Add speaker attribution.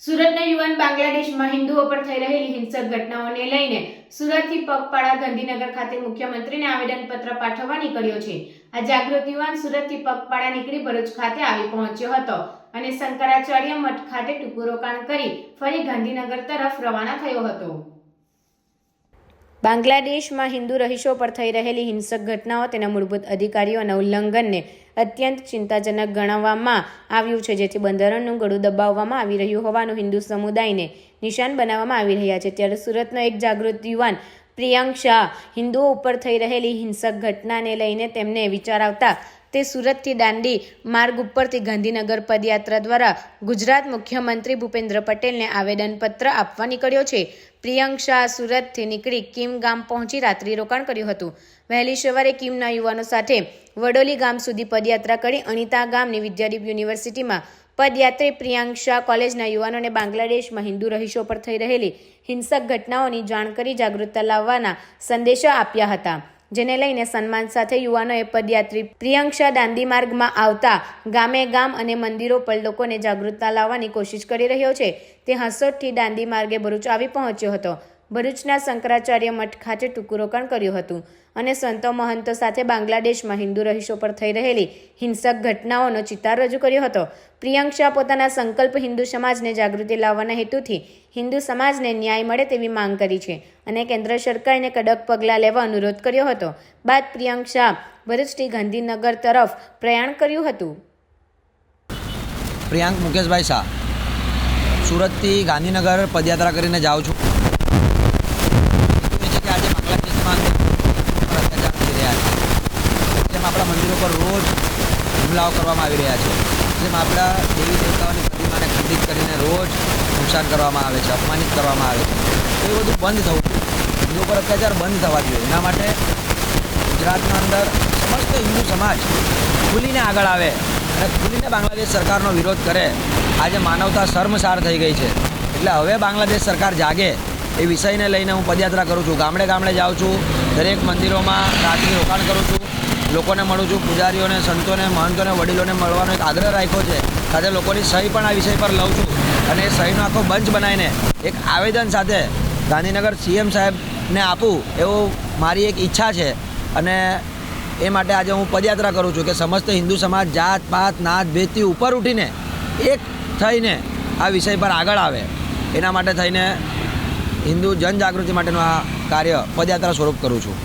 Speaker 1: સુરતના યુવાન બાંગ્લાદેશમાં હિન્દુઓ પર થઈ રહેલી હિંસક ઘટનાઓને લઈને સુરતથી પગપાળા ગાંધીનગર ખાતે મુખ્યમંત્રીને આવેદનપત્ર પાઠવવા નીકળ્યો છે। આ જાગૃત યુવાન સુરતથી પગપાળા નીકળી ભરૂચ ખાતે આવી પહોંચ્યો હતો અને શંકરાચાર્ય મઠ ખાતે ટૂંકું રોકાણ કરી ફરી ગાંધીનગર તરફ રવાના થયો હતો। બાંગ્લાદેશમાં હિન્દુ રહીશો પર થઈ રહેલી હિંસક ઘટનાઓ તેના મૂળભૂત અધિકારોના ઉલ્લંઘનને અત્યંત ચિંતાજનક ગણવામાં આવ્યું છે, જેથી બંધારણનું ગળું દબાવવામાં આવી રહ્યું હોવાનું હિન્દુ સમુદાયને નિશાન બનાવવામાં આવી રહ્યા છે। ત્યારે સુરતનો એક જાગૃત યુવાન પ્રિયંક શાહ હિન્દુઓ ઉપર થઈ રહેલી હિંસક ઘટનાને લઈને તેમને વિચાર આવતા તે સુરતથી દાંડી માર્ગ ઉપરથી ગાંધીનગર પદયાત્રા દ્વારા ગુજરાત મુખ્યમંત્રી ભૂપેન્દ્ર પટેલને આવેદનપત્ર આપવા નીકળ્યો છે। પ્રિયંક શાહ સુરતથી નીકળી કીમ ગામ પહોંચી રાત્રિ રોકાણ કર્યું હતું। વહેલી સવારે કીમના યુવાનો સાથે વડોલી ગામ સુધી પદયાત્રા કરી અનિતા ગામની વિદ્યાદીપ યુનિવર્સિટીમાં પદયાત્રી પ્રિયંક શાહ કોલેજના યુવાનોને બાંગ્લાદેશમાં હિન્દુ રહીશો પર થઈ રહેલી હિંસક ઘટનાઓની જાણ કરી જાગૃતતા લાવવાના સંદેશા આપ્યા હતા, જેને લઈને સન્માન સાથે યુવાનોએ પદયાત્રી પ્રિયંક શાહ દાંડી માર્ગમાં આવતા ગામે ગામ અને મંદિરો પર લોકોને જાગૃતતા લાવવાની કોશિશ કરી રહ્યો છે। તે હસોદથી દાંડી માર્ગે ભરૂચ આવી પહોંચ્યો હતો। ભરૂચના શંકરાચાર્ય મઠ ખાતે ટૂંકું રોકાણ કર્યું હતું અને સંતો મહંતો સાથે બાંગ્લાદેશમાં હિન્દુ રહીશો પર થઈ રહેલી હિંસક ઘટનાઓનો ચિતાર રજૂ કર્યો હતો। પ્રિયંક શાહ પોતાના સંકલ્પ હિન્દુ સમાજને જાગૃતિ લાવવાના હેતુથી હિન્દુ સમાજને ન્યાય મળે તેવી માંગ કરી છે અને કેન્દ્ર સરકારને કડક પગલાં લેવા અનુરોધ કર્યો હતો। બાદ પ્રિયંક શાહ ભરૂચથી ગાંધીનગર તરફ પ્રયાણ કર્યું હતું।
Speaker 2: પ્રિયંક મુકેશભાઈ શાહ સુરતથી ગાંધીનગર પદયાત્રા કરીને જાઉં છું। કે આજે બાંગ્લાદેશમાં અત્યાચાર થઈ રહ્યા છે, જેમ આપણા મંદિરો પર રોજ હુમલાઓ કરવામાં આવી રહ્યા છે, જેમ આપણા દેવી દેવતાઓની પ્રતિમાને ખંડિત કરીને રોજ નુકસાન કરવામાં આવે છે, અપમાનિત કરવામાં આવે છે, તો એ બધું બંધ થવું જોઈએ। હિન્દુઓ પર અત્યાચાર બંધ થવા જોઈએ। એના માટે ગુજરાતના અંદર સમસ્ત હિન્દુ સમાજ ખુલીને આગળ આવે અને ખુલીને બાંગ્લાદેશ સરકારનો વિરોધ કરે। આજે માનવતા શર્મસાર થઈ ગઈ છે, એટલે હવે બાંગ્લાદેશ સરકાર જાગે એ વિષયને લઈને હું પદયાત્રા કરું છું। ગામડે ગામડે જાઉં છું, દરેક મંદિરોમાં રાત્રિ રોકાણ કરું છું, લોકોને મળું છું, પૂજારીઓને, સંતોને, મહંતોને, વડીલોને મળવાનો એક આગ્રહ રાખ્યો છે। સાથે લોકોની સહી પણ આ વિષય પર લઉં છું અને એ સહીનો આખો બંચ બનાવીને એક આવેદન સાથે ગાંધીનગર CM સાહેબને આપું એવું મારી એક ઈચ્છા છે અને એ માટે આજે હું પદયાત્રા કરું છું કે સમસ્ત હિન્દુ સમાજ જાત પાત નાત ભેદથી ઉપર ઉઠીને એક થઈને આ વિષય પર આગળ આવે। એના માટે થઈને હિન્દુ જનજાગૃતિ માટેનું આ કાર્ય પદયાત્રા સ્વરૂપ કરું છું।